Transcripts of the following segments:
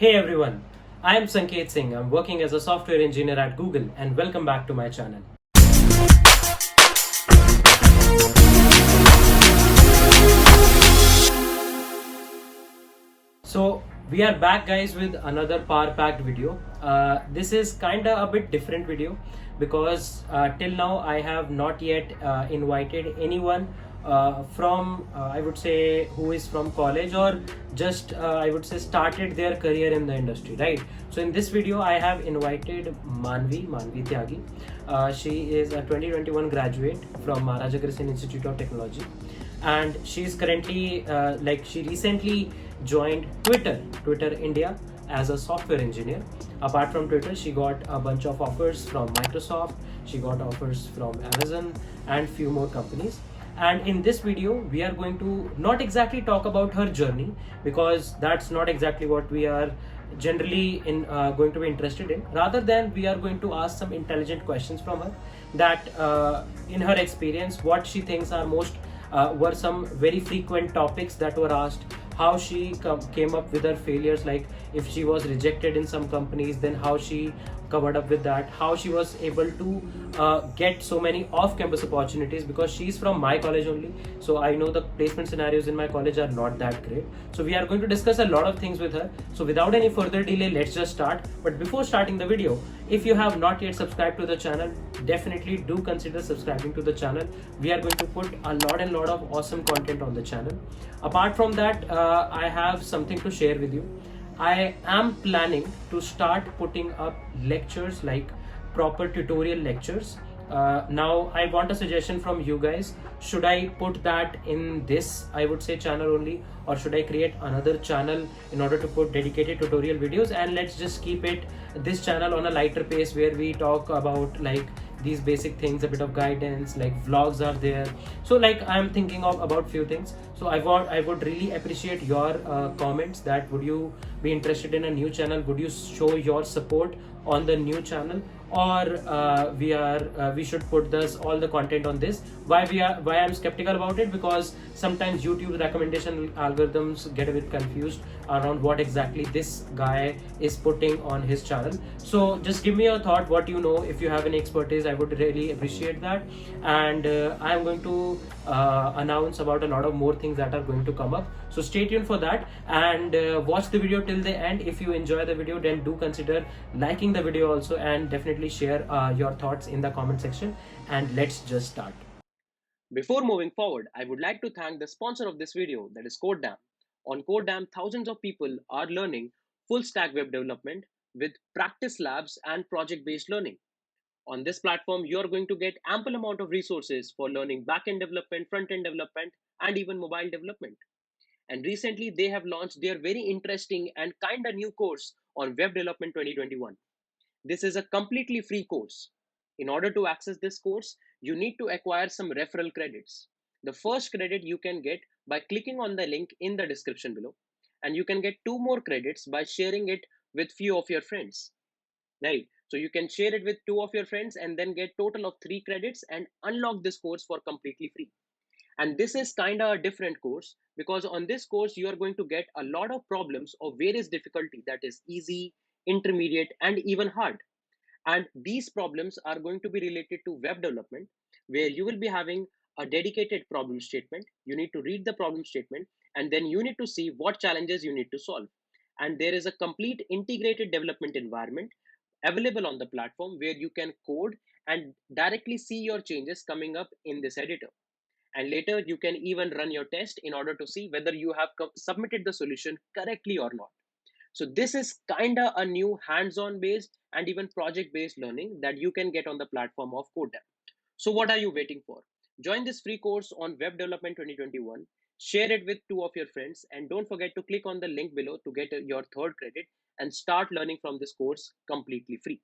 Hey everyone, I am Sanket Singh. I'm working as a software engineer at Google and welcome back to my channel. So we are back guys with another power packed video. This is kinda a bit different video because till now I have not yet invited anyone from I would say who is from college or just I would say started their career in the industry, right? So in this video I have invited Manvi Tyagi. She is a 2021 graduate from Maharaja Agresyan Institute of Technology, and she's currently she recently joined Twitter India as a software engineer. Apart from Twitter, she got a bunch of offers from Microsoft, she got offers from Amazon and few more companies. And in this video we are going to not exactly talk about her journey, because that's not exactly what we are generally in going to be interested in. Rather than we are going to ask some intelligent questions from her, that in her experience what she thinks are most were some very frequent topics that were asked, how she came up with her failures, like if she was rejected in some companies, then how she covered up with that, how she was able to get so many off-campus opportunities, because she's from my college only, so I know the placement scenarios in my college are not that great. So we are going to discuss a lot of things with her. So without any further delay, let's just start. But before starting the video, if you have not yet subscribed to the channel, definitely do consider subscribing to the channel. We are going to put a lot and lot of awesome content on the channel. Apart from that, I have something to share with you. I am planning to start putting up lectures, like proper tutorial lectures. Now I want a suggestion from you guys. Should I put that in this, I would say, channel only, or should I create another channel in order to put dedicated tutorial videos? And let's just keep it this channel on a lighter pace, where we talk about like these basic things, a bit of guidance, like vlogs are there. So like I'm thinking of about few things. So I would really appreciate your comments, that would you be interested in a new channel, would you show your support on the new channel, or we should put this all the content on this. Why I'm skeptical about it, because sometimes YouTube recommendation algorithms get a bit confused around what exactly this guy is putting on his channel. So just give me your thought, what you know. If you have any expertise, I would really appreciate that. And I'm going to announce about a lot of more things that are going to come up, so stay tuned for that. And watch the video till the end. If you enjoy the video, then do consider liking the video also, and definitely share your thoughts in the comment section. And let's just start. Before moving forward, I would like to thank the sponsor of this video, that is CodeDam. On CodeDam, thousands of people are learning full stack web development with practice labs and project based learning. On this platform, you are going to get ample amount of resources for learning back-end development, front-end development, and even mobile development. And recently, they have launched their very interesting and kinda new course on Web Development 2021. This is a completely free course. In order to access this course, you need to acquire some referral credits. The first credit you can get by clicking on the link in the description below, and you can get two more credits by sharing it with few of your friends. Right? So you can share it with two of your friends and then get total of 3 credits and unlock this course for completely free. And this is kind of a different course, because on this course you are going to get a lot of problems of various difficulty, that is easy, intermediate, and even hard. And these problems are going to be related to web development, where you will be having a dedicated problem statement. You need to read the problem statement, and then you need to see what challenges you need to solve. And there is a complete integrated development environment available on the platform, where you can code and directly see your changes coming up in this editor. And later you can even run your test in order to see whether you have submitted the solution correctly or not. So this is kind of a new hands-on based and even project-based learning that you can get on the platform of CodeDev. So what are you waiting for? Join this free course on Web Development 2021. Share it with two of your friends, and don't forget to click on the link below to get your third credit and start learning from this course completely free.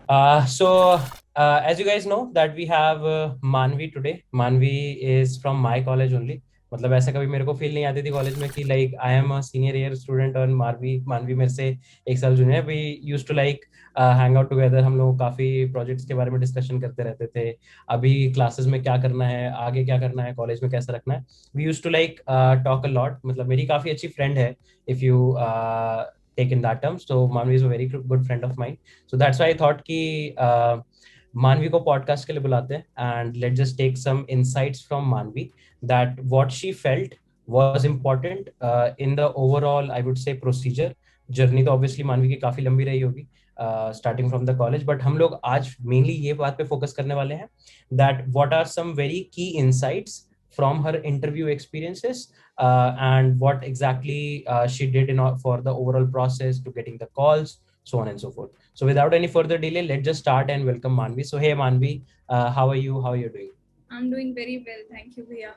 As you guys know that we have Manvi today. Manvi is from my college only. मतलब ऐसा कभी मेरे को feel नहीं आती थी college में कि like I am a senior year student और मानवी मानवी मेरे से एक साल junior. We used to like hang out together. हम लोग काफी प्रोजेक्ट्स के बारे में डिस्कशन करते रहते थे. अभी क्लासेस में क्या करना है, आगे क्या करना है, कॉलेज में कैसा रखना है. We used to like talk a lot. मतलब मेरी काफी अच्छी फ्रेंड है. If you take in that term. So Manvi is a very good friend of mine. So that's why I thought कि Manvi को podcast के लिए बुलाते हैं, and let's just take some insights from Manvi that what she felt was important in the overall, I would say, procedure. Journey तो obviously मानवी की काफी लंबी रही होगी starting from the college, but हम लोग आज मेनली ये बात पे फोकस करने वाले हैं that what are some very key insights from her interview experiences and what exactly she did for the overall process to getting the calls, so on and so forth. So without any further delay, let's just start and welcome Manvi. So hey Manvi, how are you? How are you doing? I'm doing very well, thank you, Bhaiya.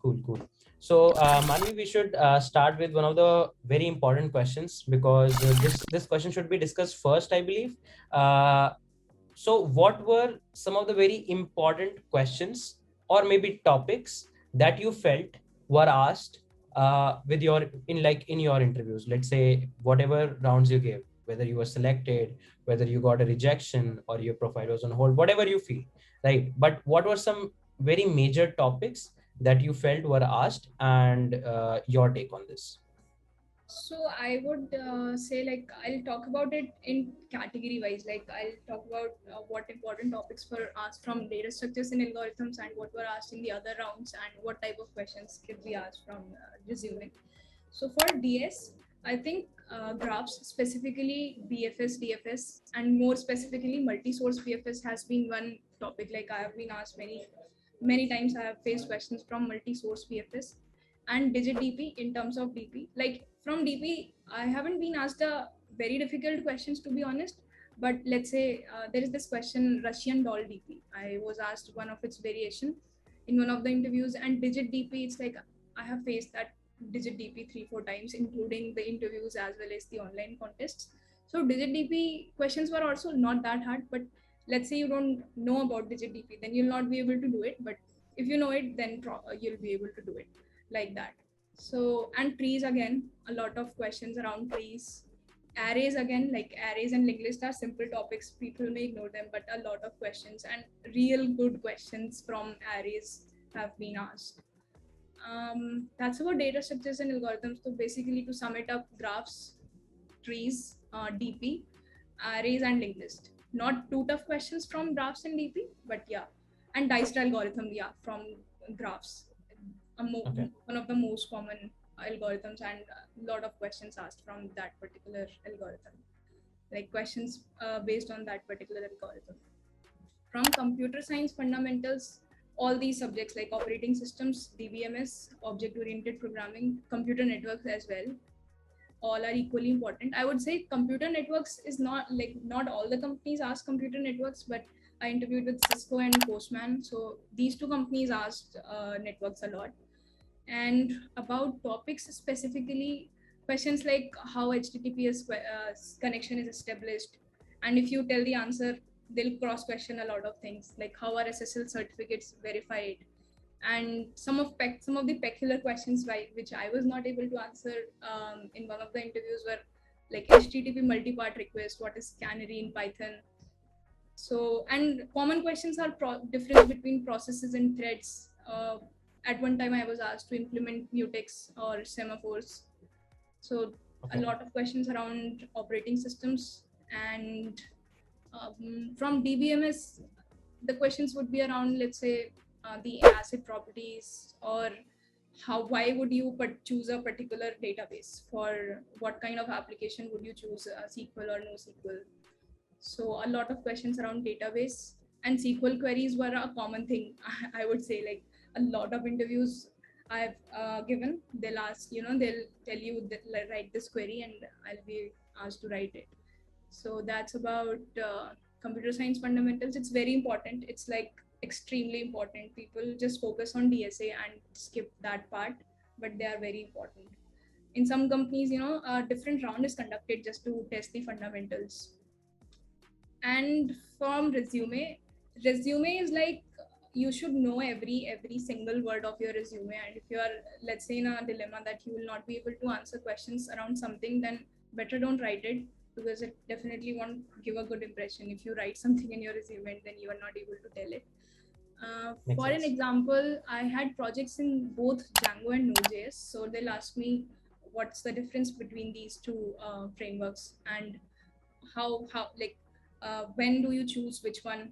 Cool. So Manvi, we should start with one of the very important questions because this question should be discussed first, I believe. So what were some of the very important questions or maybe topics that you felt were asked with your in your interviews? Let's say whatever rounds you gave, whether you were selected, whether you got a rejection or your profile was on hold, whatever you feel, right? But what were some very major topics that you felt were asked, and your take on this? So I would say, like, I'll talk about it in category wise. Like, I'll talk about what important topics were asked from data structures and algorithms, and what were asked in the other rounds, and what type of questions could be asked from resume. So for DS, I think graphs, specifically BFS, DFS, and more specifically multi-source BFS has been one topic. Like, I have been asked many times. I have faced questions from multi-source BFS and digit DP in terms of DP. Like, from DP, I haven't been asked a very difficult questions, to be honest. But let's say there is this question, Russian doll DP. I was asked one of its variation in one of the interviews, and digit DP, it's like I have faced that digit DP 3-4 times, including the interviews as well as the online contests. So digit DP questions were also not that hard, but let's say you don't know about digit DP, then you'll not be able to do it. But if you know it, then you'll be able to do it, like that. So, and trees again, a lot of questions around trees. Arrays again, like arrays and linked lists are simple topics, people may ignore them, but a lot of questions and real good questions from arrays have been asked. That's about data structures and algorithms. So basically, to sum it up, graphs, trees, DP, arrays, and linked list. Not too tough questions from graphs and DP, but yeah, and Dijkstra algorithm, yeah, from graphs. Okay. One of the most common algorithms, and a lot of questions asked from that particular algorithm, like questions based on that particular algorithm. From computer science fundamentals, all these subjects like operating systems, DBMS, object-oriented programming, computer networks as well, all are equally important. I would say computer networks is not like, not all the companies ask computer networks, but I interviewed with Cisco and Postman, so these two companies asked networks a lot. And about topics specifically, questions like how HTTPS connection is established, and if you tell the answer, they'll cross question a lot of things, like how are SSL certificates verified, and some of the peculiar questions which I was not able to answer in one of the interviews were like HTTP multi-part request, what is canary in Python. So, and common questions are difference between processes and threads. At one time I was asked to implement mutex or semaphores. So Okay. a lot of questions around operating systems. And from DBMS, the questions would be around, let's say, the ACID properties, or why would you choose a particular database, for what kind of application would you choose, SQL or NoSQL. So a lot of questions around database, and SQL queries were a common thing. I would say, like, a lot of interviews I've given, they'll ask, they'll tell you that, like, write this query, and I'll be asked to write it. So that's about computer science fundamentals. It's very important. It's like extremely important. People just focus on DSA and skip that part, but they are very important. In some companies, a different round is conducted just to test the fundamentals. And from resume is like, you should know every single word of your resume. And if you are, let's say, in a dilemma that you will not be able to answer questions around something, then better don't write it, because it definitely won't give a good impression if you write something in your resume and then you are not able to tell it. Makes For sense. an example, I had projects in both Django and Node.js, so they'll ask me what's the difference between these two frameworks, and how like when do you choose which one?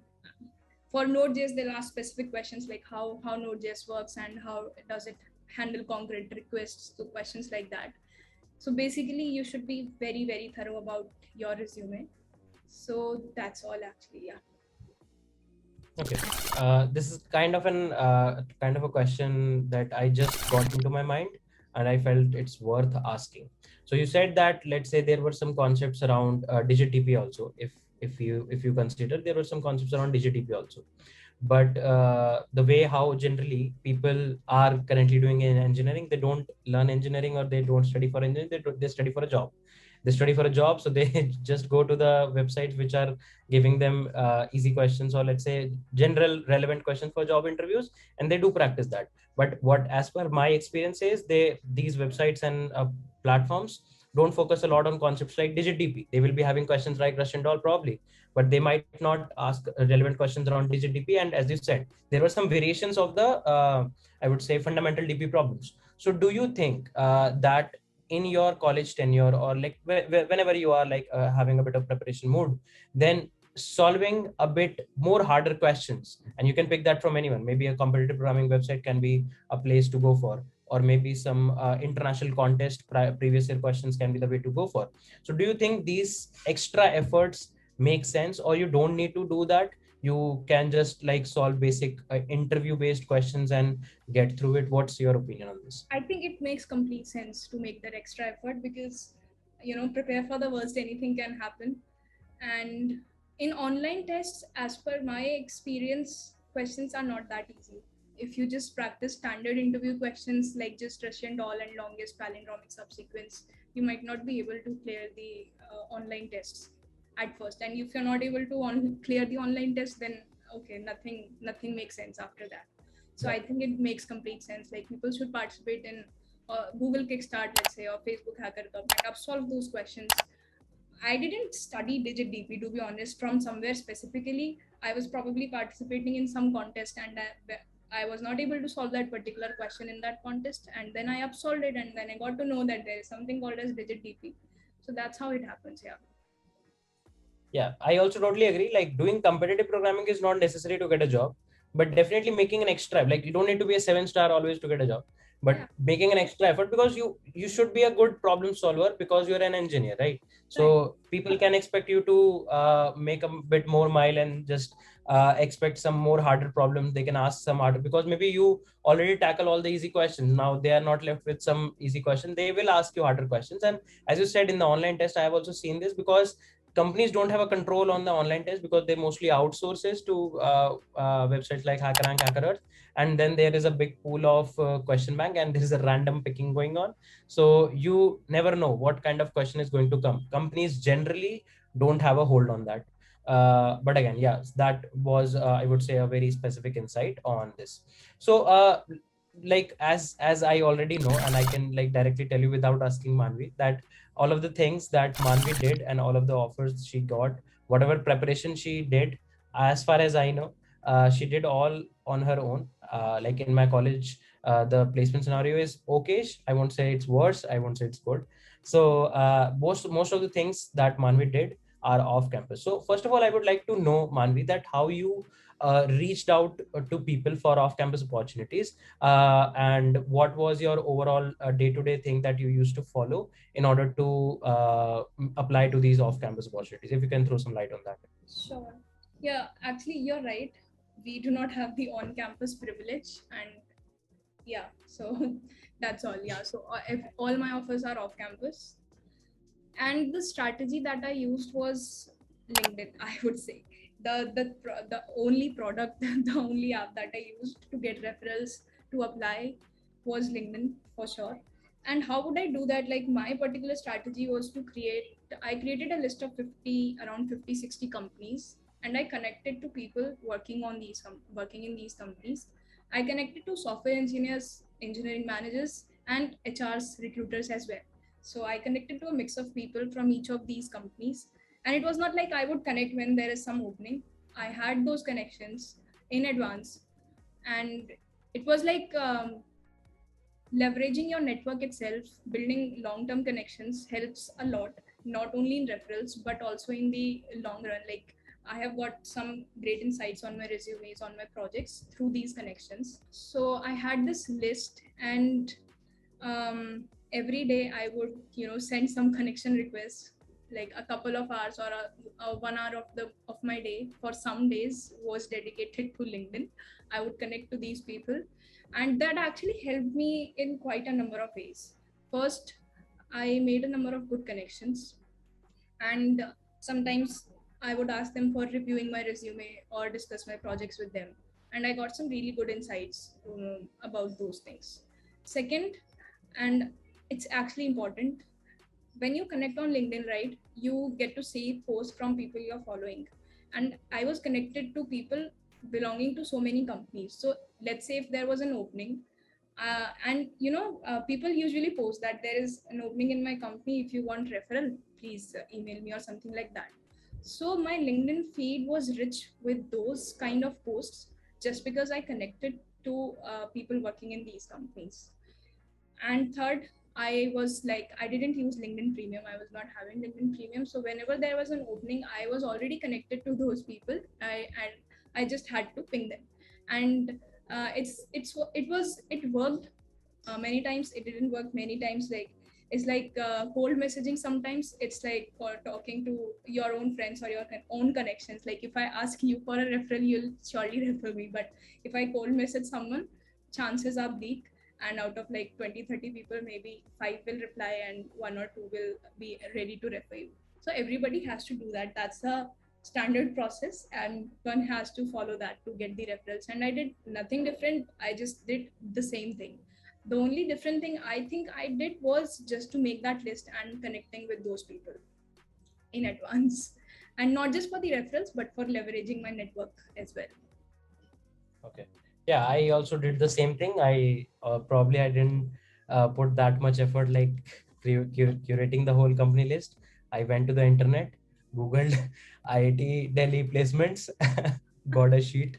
For Node.js, they'll ask specific questions like how Node.js works and how does it handle concrete requests, to questions like that. So basically, you should be very thorough about your resume. So that's all actually. Yeah. Okay. This is kind of a question that I just got into my mind, and I felt it's worth asking. So you said that, let's say there were some concepts around DigiTP also. If you consider, there were some concepts around DigiTP also. But the way how generally people are currently doing in engineering, they don't learn engineering, or they don't study for engineering. They study for a job. They study for a job, so they just go to the websites which are giving them easy questions, or let's say general relevant questions for job interviews, and they do practice that. But what, as per my experience, is these websites and platforms don't focus a lot on concepts like DigiDP. They will be having questions like Russian doll probably, but they might not ask relevant questions around DigiDP. And as you said, there were some variations of the I would say fundamental DP problems. So do you think that in your college tenure, or like whenever you are like having a bit of preparation mood, then solving a bit more harder questions, and you can pick that from anyone, maybe a competitive programming website can be a place to go for, or maybe some international contest previous year questions can be the way to go for. So do you think these extra efforts make sense, or you don't need to do that? You can just like solve basic interview based questions and get through it. What's your opinion on this? I think it makes complete sense to make that extra effort because, prepare for the worst, anything can happen. And in online tests, as per my experience, questions are not that easy. If you just practice standard interview questions like just Russian doll and longest palindromic subsequence, you might not be able to clear the online tests at first. And if you're not able to clear the online test, then okay, nothing makes sense after that. So I think it makes complete sense. Like people should participate in Google Kickstart, let's say, or Facebook Hacker Cup, and solve those questions. I didn't study DigitDP, to be honest, from somewhere specifically. I was probably participating in some contest, and I was not able to solve that particular question in that contest. And then I upsolved it, and then I got to know that there is something called as DigitDP. So that's how it happens. Yeah. Yeah, I also totally agree. Like doing competitive programming is not necessary to get a job, but definitely making an extra, like you don't need to be a 7 star always to get a job, but Yeah. making an extra effort, because you should be a good problem solver because you're an engineer, right? So Right. people can expect you to make a bit more mile and just expect some more harder problems. They can ask some harder, because maybe you already tackle all the easy questions. Now they are not left with some easy question. They will ask you harder questions. And as you said, in the online test, I have also seen this, because companies don't have a control on the online test, because they mostly outsource it to websites like HackerRank, HackerEarth, and then there is a big pool of question bank, and there is a random picking going on. So you never know what kind of question is going to come. Companies generally don't have a hold on that. But again, yes, that was I would say a very specific insight on this. So like as I already know, and I can like directly tell you without asking Manvi, that all of the things that Manvi did and all of the offers she got, whatever preparation she did, as far as I know, she did all on her own. Like in my college, the placement scenario is okay. I won't say it's worse. I won't say it's good. So most of the things that Manvi did are off campus. So first of all, I would like to know, Manvi, that how you reached out to people for off campus opportunities, and what was your overall day-to-day thing that you used to follow in order to apply to these off-campus opportunities. If you can throw some light on that. Sure. Yeah, actually, you're right. We do not have the on-campus privilege, and yeah, so that's all. Yeah, so if all my offers are off-campus, and the strategy that I used was LinkedIn. I would say the only product, the only app that I used to get referrals to apply was LinkedIn for sure. And how would I do that? Like my particular strategy was to I created a list of around 50, 60 companies, and I connected to people working in these companies. I connected to software engineers, engineering managers, and HRs, recruiters as well. So I connected to a mix of people from each of these companies. And it was not like I would connect when there is some opening. I had those connections in advance. And it was like leveraging your network itself, building long-term connections helps a lot, not only in referrals but also in the long run. Like I have got some great insights on my resumes, on my projects through these connections. So I had this list, and every day I would, send some connection requests, like a couple of hours or a 1 hour of my day for some days was dedicated to LinkedIn. I would connect to these people, and that actually helped me in quite a number of ways. First, I made a number of good connections, and sometimes I would ask them for reviewing my resume or discuss my projects with them, and I got some really good insights about those things. Second, and it's actually important, when you connect on LinkedIn, right, you get to see posts from people you're following. And I was connected to people belonging to so many companies. So let's say if there was an opening, and people usually post that there is an opening in my company. If you want referral, please email me or something like that. So my LinkedIn feed was rich with those kind of posts just because I connected to people working in these companies. And third, I was like, I didn't use LinkedIn Premium. I was not having LinkedIn Premium. So whenever there was an opening, I was already connected to those people. I just had to ping them. And it worked many times. It didn't work many times. Like it's like cold messaging. Sometimes it's like for talking to your own friends or your own connections. Like if I ask you for a referral, you'll surely refer me. But if I cold message someone, chances are bleak, and out of like 20-30 people, maybe 5 will reply and 1 or 2 will be ready to refer you. So everybody has to do that. That's a standard process, and one has to follow that to get the referrals. And I did nothing different. I just did the same thing. The only different thing I think I did was just to make that list and connecting with those people in advance, and not just for the referrals but for leveraging my network as well. Okay. Yeah, I also did the same thing. I didn't put that much effort like curating the whole company list. I went to the internet, Googled IIT Delhi placements, got a sheet,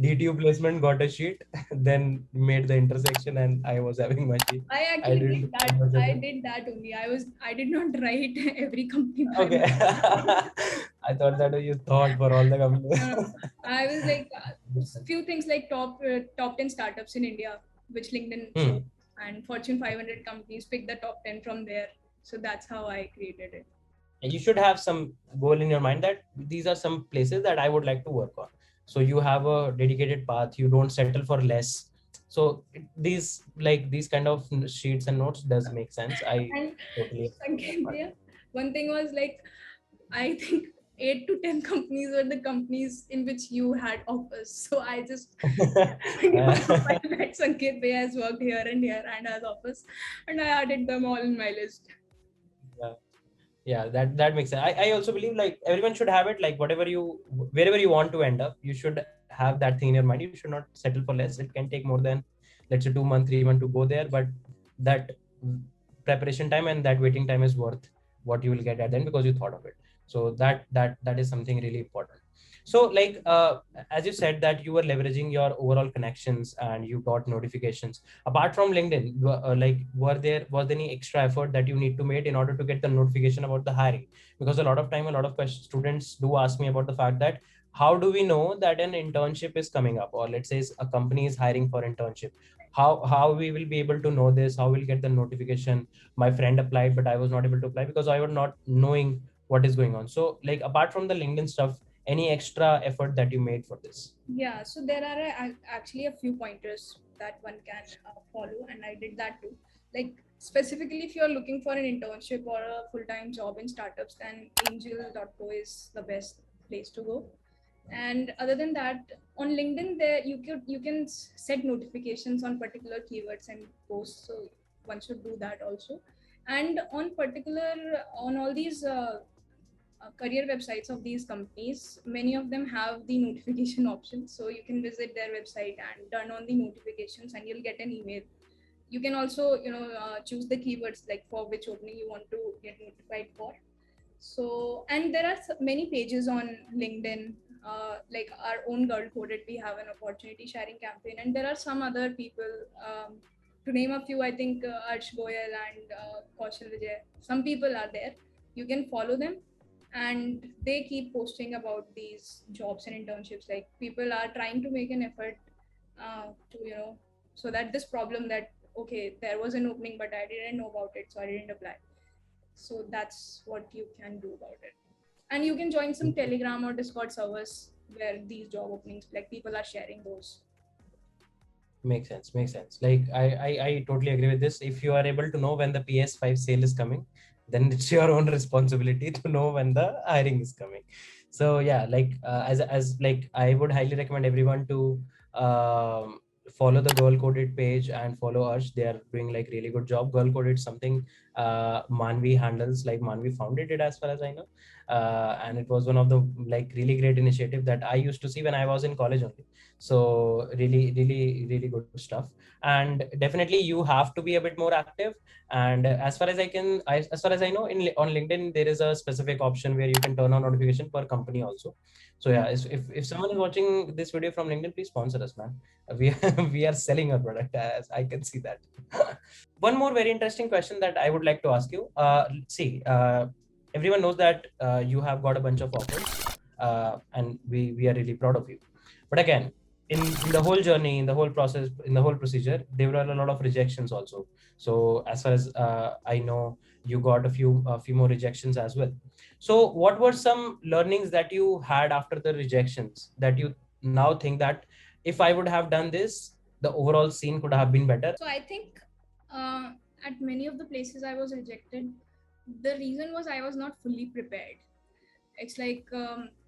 DTU placement, got a sheet, then made the intersection, and I was having my sheet. I I actually didn't did do that. much I effort. did that only. I did not write every company by Okay. I thought that you thought for all the companies. no, no. I was like few things like top 10 startups in India, which LinkedIn Hmm. showed, and Fortune 500 companies pick the top 10 from there. So that's how I created it. You should have some goal in your mind that these are some places that I would like to work on. So you have a dedicated path. You don't settle for less. So these kind of sheets and notes does make sense. I And totally. Sanket, yeah, one thing was like, I think 8 to 10 companies were the companies in which you had offers. So I just that Sanket Bhai has worked here and has offers, and I added them all in my list. Yeah. Yeah, that makes sense. I also believe like everyone should have it, like wherever you want to end up, you should have that thing in your mind. You should not settle for less. It can take more than, let's say, 2 months, 3 months to go there, but that preparation time and that waiting time is worth what you will get at the end because you thought of it. So that is something really important. So like as you said that you were leveraging your overall connections and you got notifications apart from LinkedIn. Like was there any extra effort that you need to make in order to get the notification about the hiring? Because a lot of time a lot of students do ask me about the fact that how do we know that an internship is coming up, or let's say a company is hiring for internship? How we will be able to know this? How we'll get the notification? My friend applied but I was not able to apply because I was not knowing what is going on. So like apart from the LinkedIn stuff, any extra effort that you made for this? Yeah, so there are actually a few pointers that one can follow, and I did that too. Like specifically, if you're looking for an internship or a full-time job in startups, then Angel.co is the best place to go. And other than that, on LinkedIn, there you can set notifications on particular keywords and posts. So one should do that also. And on all these career websites of these companies, many of them have the notification option. So you can visit their website and turn on the notifications, and you'll get an email. You can also, choose the keywords like for which opening you want to get notified for. So, and there are many pages on LinkedIn, like our own Girl Coded, we have an opportunity sharing campaign, and there are some other people to name a few, I think Arsh Goyal and Kaushal Vijay, some people are there. You can follow them, and they keep posting about these jobs and internships. Like, people are trying to make an effort to, so that this problem that, okay, there was an opening, but I didn't know about it, so I didn't apply. So that's what you can do about it. And you can join some Telegram or Discord servers where these job openings, like, people are sharing those. Makes sense. Like I totally agree with this. If you are able to know when the PS5 sale is coming, then it's your own responsibility to know when the hiring is coming. So yeah, like as like I would highly recommend everyone to follow the Girl Coded page and follow Arsh. They are doing like really good job. Girl Coded something Manvi handles, like Manvi founded it as far as I know. And it was one of the like really great initiative that I used to see when I was in college only. So really good stuff. And definitely you have to be a bit more active. And as far as as far as I know, on LinkedIn there is a specific option where you can turn on notification per company also. So yeah, if someone is watching this video from LinkedIn, please sponsor us, man. We we are selling our product, as I can see that. One more very interesting question that I would like to ask you. See, everyone knows that you have got a bunch of offers, and we are really proud of you. But again, in the whole journey, in the whole process, in the whole procedure, there were a lot of rejections also. So as far as I know, you got a few more rejections as well. So what were some learnings that you had after the rejections that you now think that if I would have done this, the overall scene could have been better? So I think at many of the places I was rejected, the reason was I was not fully prepared. It's like,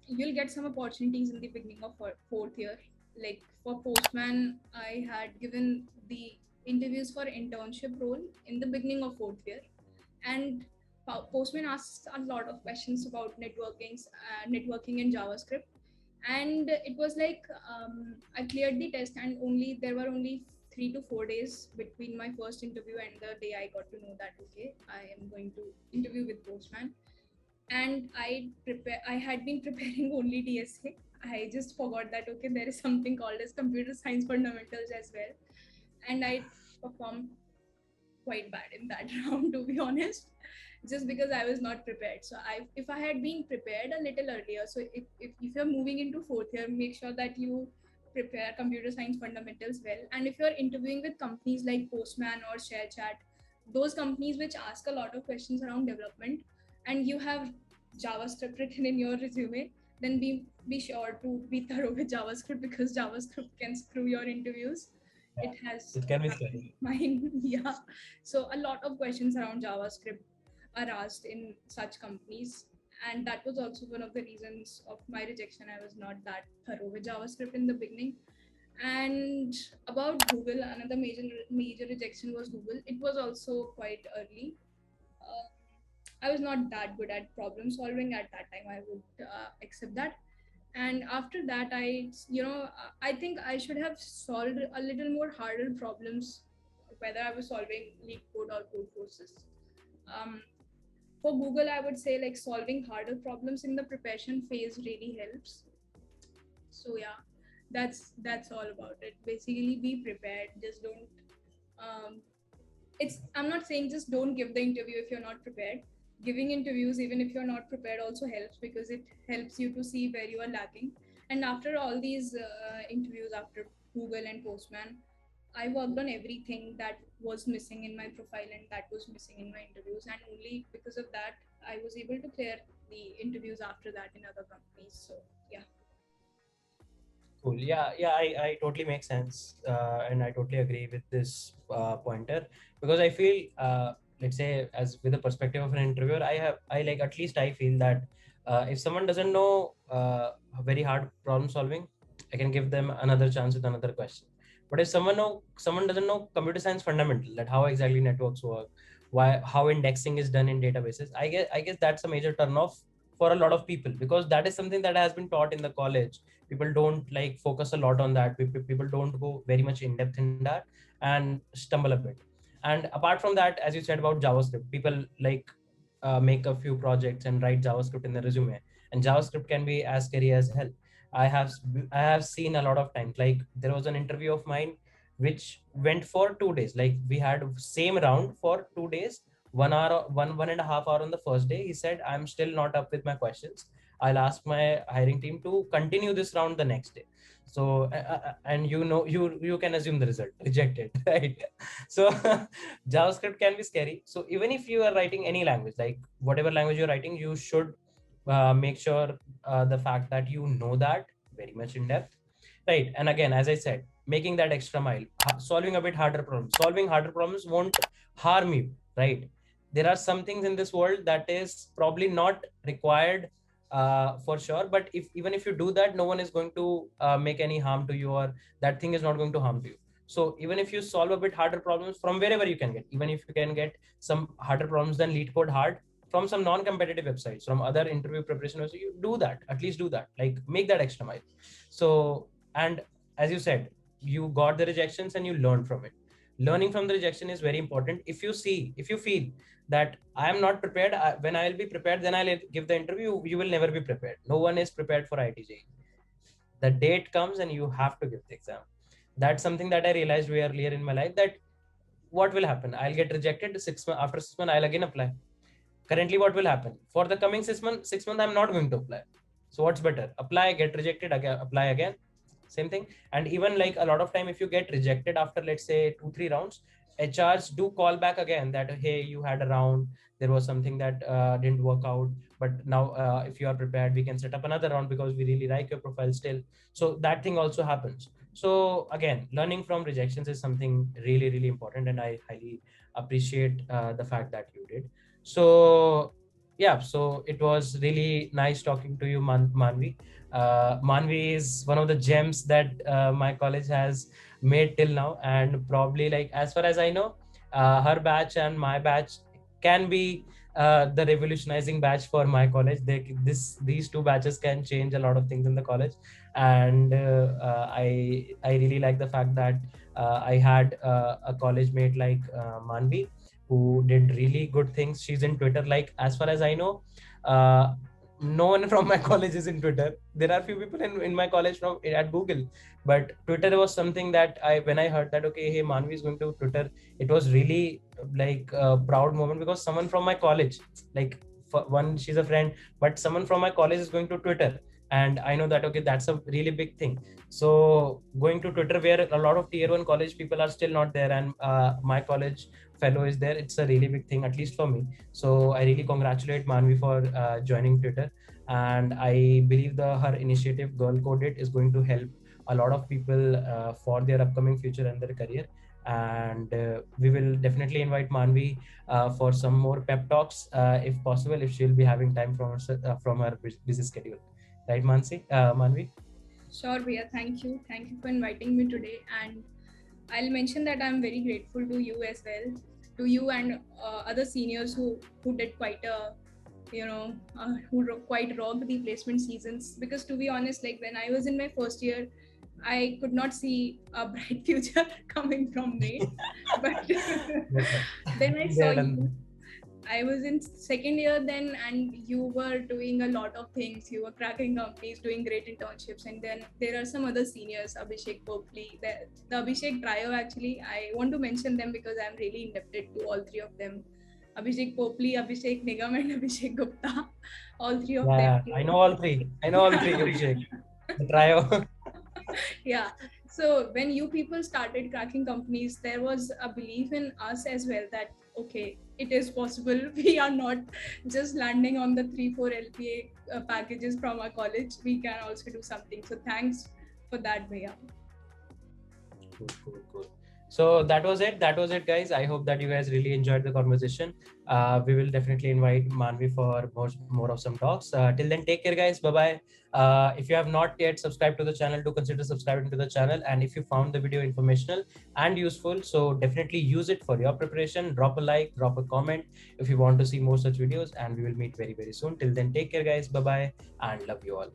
you'll get some opportunities in the beginning of fourth year. Like, for Postman, I had given the interviews for internship role in the beginning of fourth year, and Postman asks a lot of questions about networking in JavaScript. And it was like, I cleared the test, and there were only 3 to 4 days between my first interview and the day I got to know that, okay, I am going to interview with Postman. And I had been preparing only DSA. I just forgot that, okay, there is something called as computer science fundamentals as well, and I performed quite bad in that round, to be honest, just because I was not prepared. So if I had been prepared a little earlier, so if you're moving into fourth year, make sure that you prepare computer science fundamentals well. And if you're interviewing with companies like Postman or ShareChat, those companies which ask a lot of questions around development, and you have JavaScript written in your resume, then be sure to be thorough with JavaScript, because JavaScript can screw your interviews. Yeah, It has it can be scary. mine. Yeah. So a lot of questions around JavaScript are asked in such companies. And that was also one of the reasons of my rejection. I was not that thorough with JavaScript in the beginning. And about Google, another major rejection was Google. It was also quite early. Uh, I was not that good at problem solving at that time. I would accept that. And after that, I think I should have solved a little more harder problems, whether I was solving leak code or code forces. Um, for Google, I would say, like, solving harder problems in the preparation phase really helps. So yeah, that's all about it. Basically, be prepared. Just don't. Um, I'm not saying just don't give the interview if you're not prepared. Giving interviews even if you're not prepared also helps, because it helps you to see where you are lacking. And after all these interviews, after Google and Postman, I worked on everything that was missing in my profile and that was missing in my interviews, and only because of that I was able to clear the interviews after that in other companies. So yeah. Cool. Yeah, I totally make sense. And I totally agree with this pointer, because I feel, let's say, as with the perspective of an interviewer, I like, at least I feel that if someone doesn't know very hard problem solving, I can give them another chance with another question. But if someone doesn't know computer science fundamental, that how exactly networks work, how indexing is done in databases, I guess that's a major turn off for a lot of people, because that is something that has been taught in the college. People don't like focus a lot on that. People don't go very much in depth in that and stumble a bit. And apart from that, as you said about JavaScript, people like make a few projects and write JavaScript in the resume, and JavaScript can be as scary as hell. I have i have seen a lot of times, like there was an interview of mine which went for 2 days. Like we had same round for 2 days, 1 hour, 1.5 hour on the first day. He said, I'm still not up with my questions. I'll ask my hiring team to continue this round the next day. So and you can assume the result, rejected. Right? So JavaScript can be scary. So even if you are writing any language, like whatever language you're writing, you should make sure the fact that you know that very much in depth, right? And again, as I said, making that extra mile, solving a bit harder problems. Solving harder problems won't harm you, right? There are some things in this world that is probably not required for sure, but if even if you do that, no one is going to make any harm to you, or that thing is not going to harm to you. So even if you solve a bit harder problems from wherever you can get, even if you can get some harder problems than Lead Code hard from some non-competitive websites, from other interview preparation websites, you do that. At least do that. Like make that extra mile. So, and as you said, you got the rejections and you learned from it. Learning from the rejection is very important. If you feel that I am not prepared, when I'll be prepared, then I'll give the interview. You will never be prepared. No one is prepared for IIT-JEE. The date comes and you have to give the exam. That's something that I realized way earlier in my life, that what will happen? I'll get rejected 6 months. After 6 months, I'll again apply. Currently, what will happen? For the coming 6 months, I'm not going to apply. So what's better? Apply, get rejected, again, apply again. Same thing. And even like a lot of time, if you get rejected after, let's say 2-3 rounds, HRs do call back again that, hey, you had a round, there was something that didn't work out, but now if you are prepared, we can set up another round because we really like your profile still. So that thing also happens. So again, learning from rejections is something really, really important. And I highly appreciate the fact that you did. So yeah, so it was really nice talking to you, Manvi. Manvi is one of the gems that my college has made till now, and probably, like, as far as I know, her batch and my batch can be the revolutionizing batch for my college. These two batches can change a lot of things in the college, and I really like the fact that I had a college mate like Manvi, who did really good things. She's in Twitter. Like, as far as I know, no one from my college is in Twitter. There are few people in my college from at Google, but Twitter was something that when I heard that, okay, hey, Manvi is going to Twitter, it was really like a proud moment, because someone from my college, like, one, she's a friend, but someone from my college is going to Twitter. And I know that, okay, that's a really big thing. So going to Twitter, where a lot of tier 1 college people are still not there, and my college fellow is there, it's a really big thing, at least for me. So I really congratulate Manvi for joining Twitter, and I believe her initiative Girl Coded is going to help a lot of people for their upcoming future and their career. And we will definitely invite Manvi for some more pep talks if possible, if she'll be having time from her busy schedule, right, Manvi? Sure, Bhaiya. Thank you. Thank you for inviting me today. And I'll mention that I'm very grateful to you as well, to you and other seniors who did quite a, quite rocked the placement seasons. Because to be honest, like when I was in my first year, I could not see a bright future coming from me. But then I saw you. I was in second year then, and you were doing a lot of things. You were cracking companies, doing great internships. And then there are some other seniors, Abhishek Popli, the Abhishek trio. Actually, I want to mention them because I'm really indebted to all three of them. Abhishek Popli, Abhishek Nigam, and Abhishek Gupta. All three of them. I know all three. Abhishek. The trio. Yeah. So when you people started cracking companies, there was a belief in us as well that, okay, it is possible. We are not just landing on the 3-4 LPA packages from our college. We can also do something. So thanks for that, Bhaiya. Cool. So that was it, guys. I hope that you guys really enjoyed the conversation. We will definitely invite Manvi for more of some talks. Till then, take care, guys. Bye-bye. If you have not yet subscribed to the channel, do consider subscribing to the channel. And if you found the video informational and useful, so definitely use it for your preparation. Drop a like, drop a comment if you want to see more such videos, and we will meet very, very soon. Till then, take care, guys. Bye-bye, and love you all.